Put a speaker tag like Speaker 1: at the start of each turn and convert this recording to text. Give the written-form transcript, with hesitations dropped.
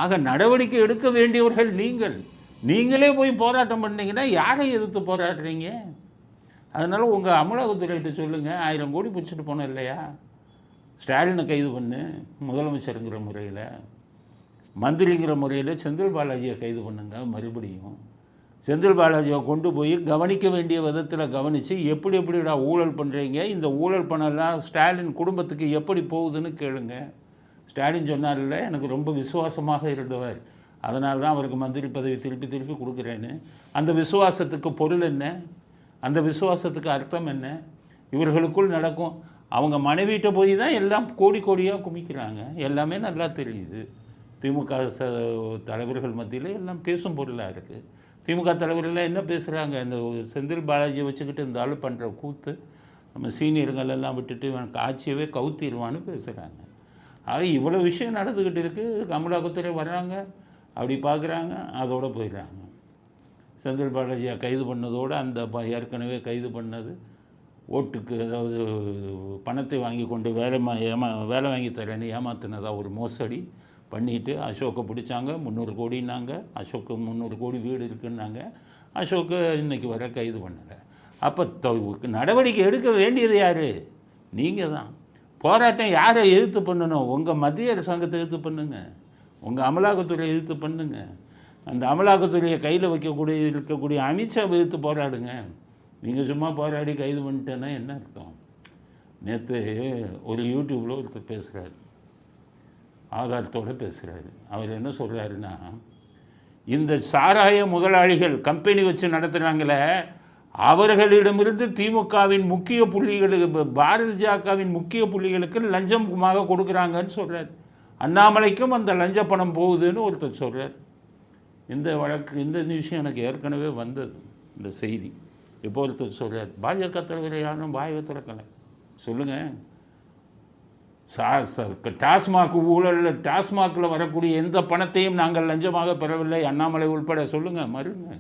Speaker 1: ஆக நடவடிக்கை எடுக்க வேண்டியவர்கள் நீங்களே போய் போராட்டம் பண்ணீங்கன்னா யாரை எதிர்த்து போராடுறீங்க? அதனால் உங்கள் அமலாக்கத்துறையிட்ட சொல்லுங்கள், 1000 கோடி பிடிச்சிட்டு போனோம் இல்லையா, ஸ்டாலினை கைது பண்ணு முதலமைச்சருங்கிற முறையில், மந்திரிங்கிற முறையில் செந்தில் பாலாஜியை கைது பண்ணுங்க. மறுபடியும் செந்தில் பாலாஜியை கொண்டு போய் கவனிக்க வேண்டிய விதத்தில் கவனித்து எப்படிடா ஊழல் பண்ணுறீங்க, இந்த ஊழல் பண்ணலாம் ஸ்டாலின் குடும்பத்துக்கு எப்படி போகுதுன்னு கேளுங்க. ஸ்டாலின் சொன்னார்ல, எனக்கு ரொம்ப விசுவாசமாக இருந்தவர், அதனால தான் அவருக்கு மந்திரி பதவி திருப்பி கொடுக்குறேன்னு. அந்த விசுவாசத்துக்கு பொருள் என்ன? அந்த விசுவாசத்துக்கு அர்த்தம் என்ன? இவர்களுக்குள் நடக்கும். அவங்க மனைவிட்ட போய் தான் எல்லாம் கோடியாக குமிக்கிறாங்க. எல்லாமே நல்லா தெரியுது. திமுக தலைவர்கள் மத்தியில் எல்லாம் பேசும் பொருளாக இருக்குது. திமுக தலைவர்கள்லாம் என்ன பேசுகிறாங்க? இந்த செந்தில் பாலாஜியை வச்சுக்கிட்டு இந்த ஆள் பண்ணுற கூத்து, நம்ம சீனியர்களெல்லாம் விட்டுட்டு இவனுக்கு ஆட்சியவே கவுத்திடுவான்னு பேசுகிறாங்க. ஆக இவ்வளோ விஷயம் நடந்துக்கிட்டு இருக்குது. அமலாக்கத்துறை வர்றாங்க, அப்படி பார்க்குறாங்க, அதோடு போயிடுறாங்க. செந்தில் பாலாஜியை கைது பண்ணதோடு அந்த ஏற்கனவே கைது பண்ணது ஓட்டுக்கு, அதாவது பணத்தை வாங்கி கொண்டு வேலை வாங்கி தரேன்னு ஏமாத்தினதாக ஒரு மோசடி பண்ணிவிட்டு அசோக்கை பிடிச்சாங்க. 300 கோடின்னாங்க. அசோக்கு 300 கோடி வீடு இருக்குன்னாங்க. அசோக்கு இன்றைக்கி வர கைது பண்ணலை. அப்போ நடவடிக்கை எடுக்க வேண்டியது யார்? நீங்கள் தான். போராட்டம் யாரை எதிர்த்து பண்ணணும்? உங்கள் மத்திய அரசாங்கத்தை எதிர்த்து பண்ணுங்கள், உங்கள் அமலாக்கத்துறை எதிர்த்து பண்ணுங்கள். அந்த அமலாக்கத்துறையை கையில் இருக்கக்கூடிய அமித்ஷாவை எதிர்த்து போராடுங்க. நீங்கள் சும்மா போராடி கைது பண்ணிட்டேன்னா என்ன அர்த்தம்? நேற்று ஒரு யூடியூப்பில் ஒருத்தர் பேசுகிறார், ஆதாரத்தோடு பேசுகிறாரு. அவர் என்ன சொல்கிறாருன்னா, இந்த சாராய முதலாளிகள் கம்பெனி வச்சு நடத்துகிறாங்களே, அவர்களிடமிருந்து திமுகவின் முக்கிய புள்ளிகளுக்கு, பாரதியவின் முக்கிய புள்ளிகளுக்கு லஞ்சமாக கொடுக்குறாங்கன்னு சொல்கிறார். அண்ணாமலைக்கும் அந்த லஞ்ச பணம் போகுதுன்னு ஒருத்தர் சொல்கிறார். இந்த வழக்கு, இந்த விஷயம் எனக்கு ஏற்கனவே வந்தது, இந்த செய்தி. இப்போ ஒருத்தர் சொல்கிறார், பாஜக தலைவர் யாரும் வாயை திறக்கலை. சொல்லுங்கள், டாஸ்மாக் ஊழலில், டாஸ்மாகில் வரக்கூடிய எந்த பணத்தையும் நாங்கள் லஞ்சமாக பெறவில்லை, அண்ணாமலை உள்பட. சொல்லுங்கள், மறுங்க.